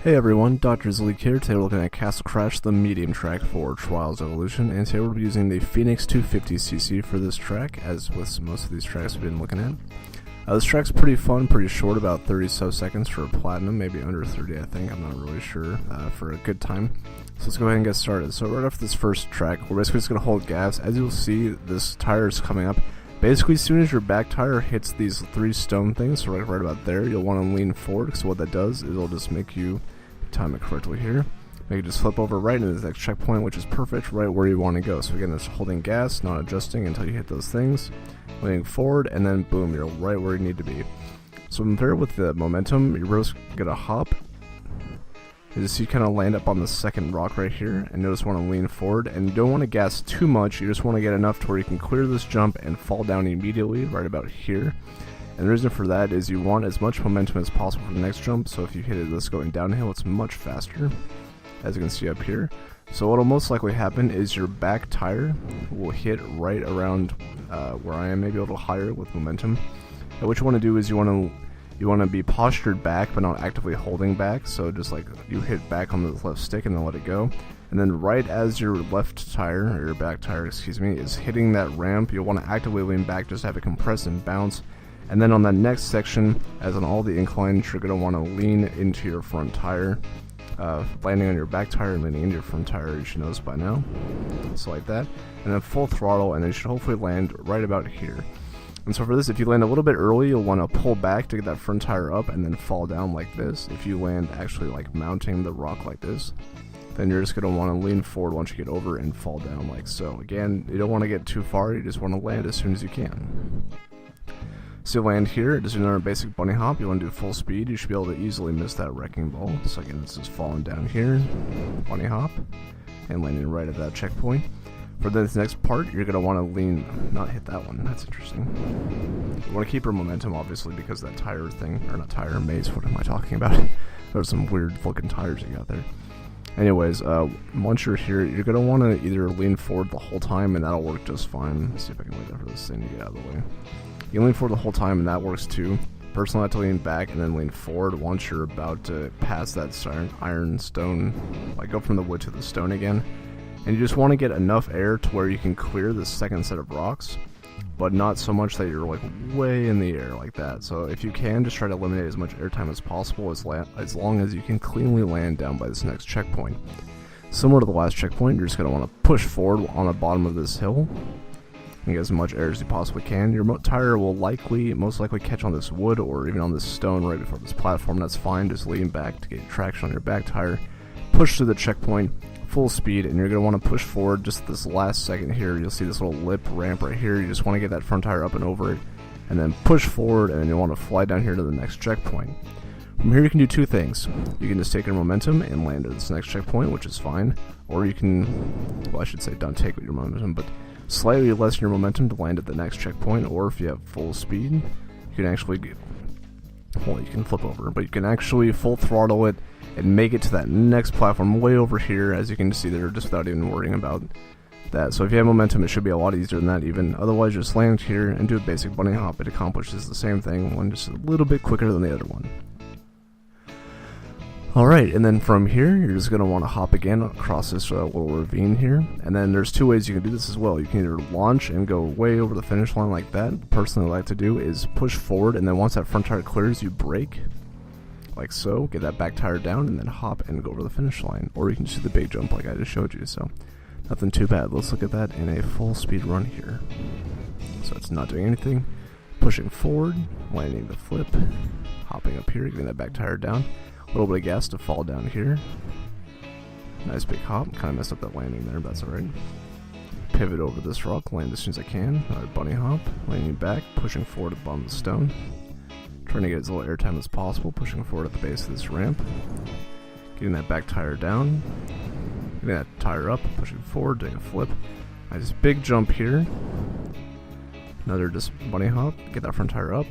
Hey everyone, Dr. Zleek here. Today we're looking at Castle Crash, the medium track for Trials Evolution, and today we'll be using the Phoenix 250cc for this track, as with most of these tracks we've been looking at. This track's pretty fun, pretty short, about 30 sub-seconds for Platinum, maybe under 30 I think, I'm not really sure, for a good time. So let's go ahead and get started. So right after this first track, we're basically just going to hold gas. As you'll see, this tire is coming up. Basically, as soon as your back tire hits these three stone things, so right about there, you'll want to lean forward, because what that does is it'll just make you time it correctly here. Make it just flip over right into the next checkpoint, which is perfect, right where you want to go. So again, it's holding gas, not adjusting until you hit those things, leaning forward, and then boom, you're right where you need to be. So compare with the momentum, you're just gonna hop. You just see kind of land up on the second rock right here, and you just want to lean forward, and you don't want to gas too much. You just want to get enough to where you can clear this jump and fall down immediately, right about here. And the reason for that is you want as much momentum as possible for the next jump, so if you hit it this going downhill, it's much faster, as you can see up here. So what will most likely happen is your back tire will hit right around where I am, maybe a little higher with momentum. And what you want to do is you want to be postured back, but not actively holding back. So just like you hit back on the left stick and then let it go. And then right as your left tire, or your back tire, excuse me, is hitting that ramp, you'll want to actively lean back, just have it compress and bounce. And then on that next section, as on all the inclines, you're going to want to lean into your front tire, landing on your back tire and leaning into your front tire, you should notice by now. So like that. And then full throttle, and then you should hopefully land right about here. And so for this, if you land a little bit early, you'll want to pull back to get that front tire up and then fall down like this. If you land actually like mounting the rock like this, then you're just going to want to lean forward once you get over and fall down like so. Again, you don't want to get too far, you just want to land as soon as you can. So you land here, just another basic bunny hop. You want to do full speed, you should be able to easily miss that wrecking ball. So again, this is falling down here, bunny hop, and landing right at that checkpoint. For this next part, you're going to want to lean, not hit that one, that's interesting. You want to keep your momentum, obviously, because that tire thing, or not tire, maze, what am I talking about? There's some weird looking tires you got there. Anyways, once you're here, you're going to want to either lean forward the whole time, and that'll work just fine. Let's see if I can wait there for this thing to get out of the way. You lean forward the whole time, and that works too. Personally, I like to lean back and then lean forward once you're about to pass that iron stone, like go from the wood to the stone again. And you just want to get enough air to where you can clear the second set of rocks, but not so much that you're like way in the air like that. So if you can, just try to eliminate as much air time as possible, as long as you can cleanly land down by this next checkpoint. Similar to the last checkpoint, you're just going to want to push forward on the bottom of this hill and get as much air as you possibly can. Your tire will most likely catch on this wood or even on this stone right before this platform. That's fine, just lean back to get traction on your back tire. Push through the checkpoint, full speed, and you're going to want to push forward just this last second here. You'll see this little lip ramp right here. You just want to get that front tire up and over it, and then push forward, and then you'll want to fly down here to the next checkpoint. From here you can do two things. You can just take your momentum and land at this next checkpoint, which is fine, or you can, well, I should say don't take your momentum, but slightly lessen your momentum to land at the next checkpoint. Or if you have full speed, you can actually well, you can flip over, but you can actually full throttle it and make it to that next platform way over here, as you can see there, just without even worrying about that. So if you have momentum, it should be a lot easier than that even. Otherwise, just land here and do a basic bunny hop. It accomplishes the same thing, one just a little bit quicker than the other one. Alright, and then from here, you're just going to want to hop again across this little ravine here. And then there's two ways you can do this as well. You can either launch and go way over the finish line like that. Personally, what I like to do is push forward, and then once that front tire clears, you brake, like so, get that back tire down, and then hop and go over the finish line. Or you can just do the big jump like I just showed you, so nothing too bad. Let's look at that in a full speed run here. So it's not doing anything. Pushing forward, landing the flip, hopping up here, getting that back tire down. A little bit of gas to fall down here. Nice big hop. Kind of messed up that landing there, but that's alright. Pivot over this rock, land as soon as I can. Another bunny hop, landing back, pushing forward at the bottom of the stone. Trying to get as little air time as possible, pushing forward at the base of this ramp. Getting that back tire down. Getting that tire up, pushing forward, doing a flip. Nice big jump here. Another just bunny hop, get that front tire up.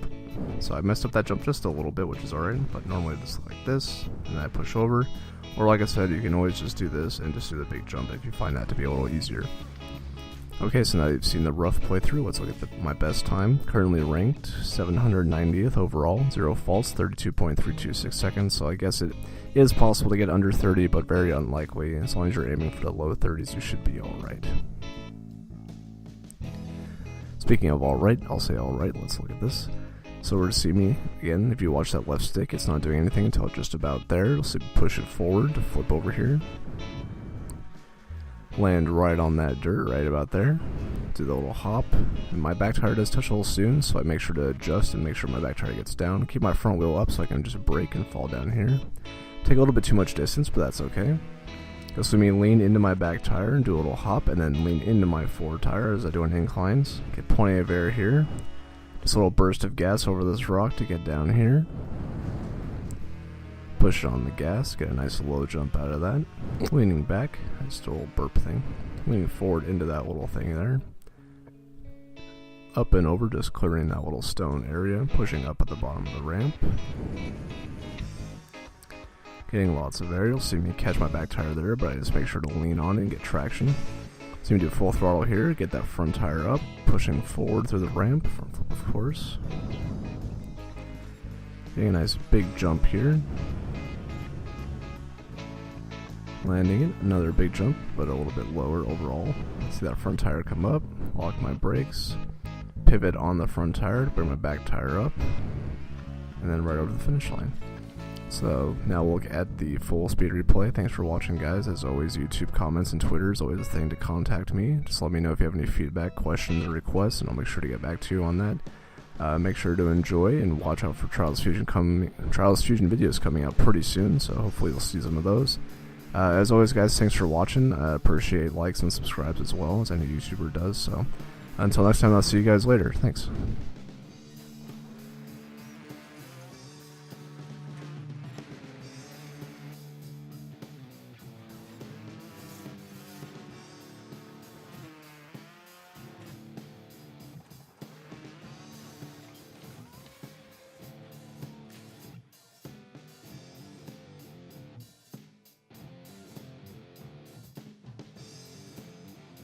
So I messed up that jump just a little bit, which is alright, but normally just like this, and then I push over. Or like I said, you can always just do this and just do the big jump if you find that to be a little easier. Okay, so now you've seen the rough playthrough. Let's look at my best time. Currently ranked 790th overall, 0 faults, 32.326 seconds. So I guess it is possible to get under 30, but very unlikely. As long as you're aiming for the low 30s, you should be alright. Speaking of alright, I'll say alright. Let's look at this. So we're to see me, again, if you watch that left stick, it's not doing anything until just about there. You'll see push it forward to flip over here. Land right on that dirt, right about there. Do the little hop. And my back tire does touch a little soon, so I make sure to adjust and make sure my back tire gets down. Keep my front wheel up so I can just brake and fall down here. Take a little bit too much distance, but that's okay. You'll see me lean into my back tire and do a little hop, and then lean into my forward tire as I do an inclines. Get plenty of air here. Just a little burst of gas over this rock to get down here. Push it on the gas, get a nice low jump out of that. Leaning back, just a little burp thing. Leaning forward into that little thing there. Up and over, just clearing that little stone area. Pushing up at the bottom of the ramp. Getting lots of air. You'll see me catch my back tire there, but I just make sure to lean on it and get traction. See me do full throttle here, get that front tire up, pushing forward through the ramp, front flip of course. Getting a nice big jump here. Landing it, another big jump, but a little bit lower overall. See that front tire come up, lock my brakes, pivot on the front tire to bring my back tire up, and then right over the finish line. So now we'll look at the full speed replay. Thanks for watching, guys. As always, YouTube comments and Twitter is always a thing to contact me. Just let me know if you have any feedback, questions, or requests, and I'll make sure to get back to you on that. Make sure to enjoy and watch out for Trials Fusion videos coming out pretty soon, so hopefully you'll see some of those. As always, guys, thanks for watching. Appreciate likes and subscribes as well, as any YouTuber does. So until next time, I'll see you guys later. Thanks.